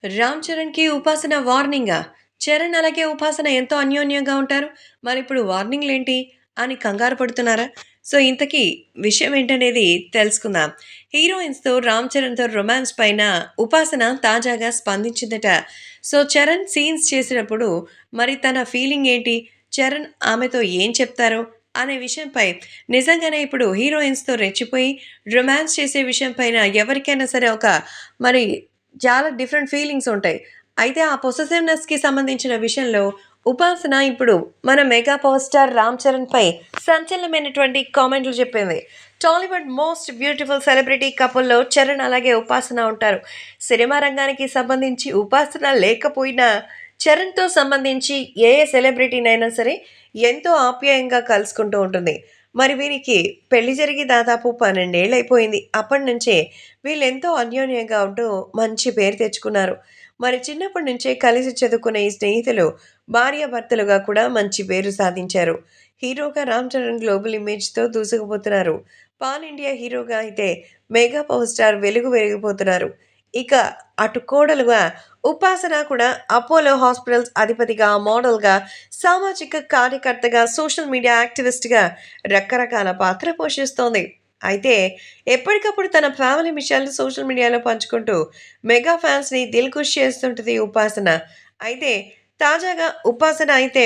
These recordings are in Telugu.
రామ్ చరణ్‌కి ఉపాసన వార్నింగా? చరణ్ అలాగే ఉపాసన ఎంతో అన్యోన్యంగా ఉంటారు. మరిప్పుడు వార్నింగ్‌లేంటి అని కంగారు పడుతున్నారా? సో, ఇంతకీ విషయం ఏంటనేది తెలుసుకుందాం. హీరోయిన్స్‌తో రామ్ చరణ్‌తో రొమాన్స్ పైన ఉపాసన తాజాగా స్పందించిందట. సో, చరణ్ సీన్స్ చేసినప్పుడు మరి తన ఫీలింగ్ ఏంటి? చరణ్ ఆమెతో ఏం చెప్తారో అనే విషయంపై నిజంగానే ఇప్పుడు హీరోయిన్స్‌తో రెచ్చిపోయి రొమాన్స్ చేసే విషయం పైన ఎవరికైనా సరే ఒక మరి చాలా డిఫరెంట్ ఫీలింగ్స్ ఉంటాయి. అయితే ఆ పొసెసివ్‌నెస్‌కి సంబంధించిన విషయంలో ఉపాసన ఇప్పుడు మన మెగా పవర్ స్టార్ 'రామ్ చరణ్‌పై సంచలనమైనటువంటి కామెంట్లు చెప్పింది. టాలీవుడ్ మోస్ట్ బ్యూటిఫుల్ సెలబ్రిటీ కపుల్‌లో చరణ్ అలాగే ఉపాసన ఉంటారు. సినిమా రంగానికి సంబంధించి ఉపాసన లేకపోయినా చరణ్‌తో సంబంధించి ఏ సెలబ్రిటీనైనా సరే ఎంతో ఆప్యాయంగా కలుసుకుంటూ ఉంటుంది. మరి వీరికి పెళ్లి జరిగి దాదాపు 12 ఏళ్లయిపోయింది. అప్పటినుంచే వీళ్ళెంతో అన్యోన్యంగా ఉంటూ మంచి పేరు తెచ్చుకున్నారు. మరి చిన్నప్పటి నుంచే కలిసి చదువుకున్న ఈ స్నేహితులు భార్యాభర్తలుగా కూడా మంచి పేరు సాధించారు. హీరోగా రామ్ చరణ్ గ్లోబల్ ఇమేజ్‌తో దూసుకుపోతున్నారు. పాన్ ఇండియా హీరోగా అయితే మెగా పవర్ స్టార్ వెలిగిపోతున్నారు. ఇక అటు కోడలుగా ఉపాసన కూడా అపోలో హాస్పిటల్స్ అధిపతిగా, మోడల్‌గా, సామాజిక కార్యకర్తగా, సోషల్ మీడియా యాక్టివిస్ట్‌గా రకరకాల పాత్ర పోషిస్తోంది. అయితే ఎప్పటికప్పుడు తన ఫ్యామిలీ విషయాలు సోషల్ మీడియాలో పంచుకుంటూ మెగా ఫ్యాన్స్‌ని దిల్‌ఖుష్ చేస్తుంటది ఉపాసన. అయితే తాజాగా ఉపాసన అయితే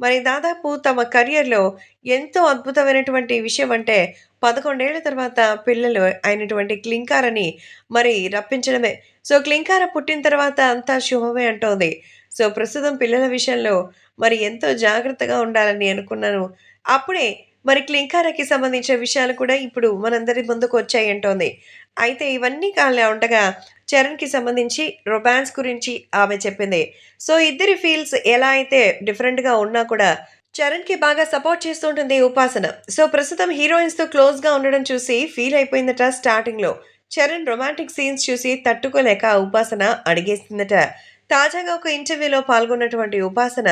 మరి దాదాపు తమ కెరియర్‌లో ఎంతో అద్భుతమైనటువంటి విషయం అంటే 11 ఏళ్ల తర్వాత పిల్లలు అయినటువంటి క్లింకారని మరి రప్పించడమే. సో, క్లింకార పుట్టిన తర్వాత అంతా శుభమే అంటోంది. సో, ప్రస్తుతం పిల్లల విషయంలో మరి ఎంతో జాగ్రత్తగా ఉండాలని అనుకున్నాను. అప్పుడే మరి క్లింకారాకి సంబంధించిన విషయాలు కూడా ఇప్పుడు మనందరి ముందుకొచ్చాయి అంటోంది. అయితే ఇవన్నీ కాలా ఉండగా చరణ్‌కి సంబంధించి రొమాన్స్ గురించి ఆమె చెప్పింది. సో, ఇద్దరి ఫీల్స్ ఎలా అయితే డిఫరెంట్‌గా ఉన్నా కూడా చరణ్‌కి బాగా సపోర్ట్ చేస్తూ ఉంటుంది ఉపాసన. సో, ప్రస్తుతం హీరోయిన్స్‌తో క్లోజ్‌గా ఉండడం చూసి ఫీల్ అయిపోయిందట స్టార్టింగ్‌లో. చరణ్ రొమాంటిక్ సీన్స్ చూసి తట్టుకోలేక ఉపాసన అడిగేసిందట. తాజాగా ఒక ఇంటర్వ్యూలో పాల్గొన్నటువంటి ఉపాసన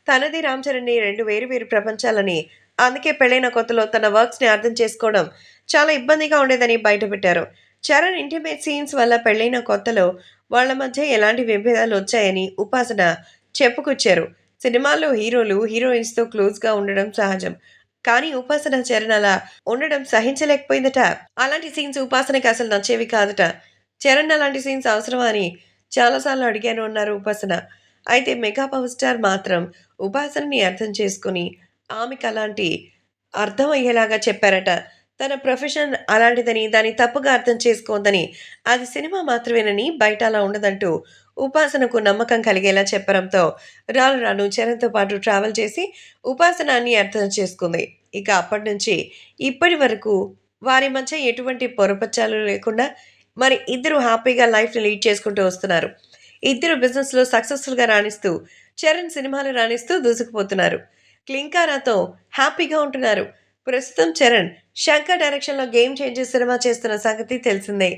తనది రామ్ చరణ్‌ని 2 వేరు వేరు ప్రపంచాలని, అందుకే పెళ్లైన కొత్తలో తన వర్క్స్‌ని అర్థం చేసుకోవడం చాలా ఇబ్బందిగా ఉండేదని బయటపెట్టారు. చరణ్ ఇంటిమేట్ సీన్స్ వల్ల పెళ్లైన కొత్తలో వాళ్ళ మధ్య ఎలాంటి విభేదాలు వచ్చాయని ఉపాసన చెప్పుకొచ్చారు. సినిమాల్లో హీరోలు హీరోయిన్స్‌తో క్లోజ్‌గా ఉండడం సహజం. కానీ ఉపాసన చరణ్ అలా ఉండడం సహించలేకపోయిందట. అలాంటి సీన్స్ ఉపాసనకి అసలు నచ్చేవి కాదట. చరణ్ అలాంటి సీన్స్ అవసరమా అని చాలా సార్లు అడిగాను అన్నారు ఉపాసన. అయితే మెగా పవర్ స్టార్ మాత్రం ఉపాసనని అర్థం చేసుకొని ఆమెకలాంటి అర్థమయ్యేలాగా చెప్పారట. తన ప్రొఫెషన్ అలాంటిదని, దాన్ని తప్పుగా అర్థం చేసుకోవద్దని, అది సినిమా మాత్రమేనని, బయట అలా ఉండదంటూ ఉపాసనకు నమ్మకం కలిగేలా చెప్పడంతో రాను రాను చరణ్‌తో పాటు ట్రావెల్ చేసి ఉపాసన అన్నీ అర్థం చేసుకుంది. ఇక అప్పటినుంచి ఇప్పటి వరకు వారి మధ్య ఎటువంటి పొరపచ్చాలు లేకుండా మరి ఇద్దరు హ్యాపీగా లైఫ్‌ని లీడ్ చేసుకుంటూ వస్తున్నారు. ఇద్దరు బిజినెస్‌లో సక్సెస్‌ఫుల్‌గా రాణిస్తూ, చరణ్ సినిమాలో రాణిస్తూ దూసుకుపోతున్నారు. క్లింకారాతో హ్యాపీగా ఉంటున్నారు. ప్రస్తుతం చరణ్ 'శంకర్' డైరెక్షన్‌లో 'గేమ్ చేంజర్' సినిమా చేస్తున్న సంగతి తెలిసిందే.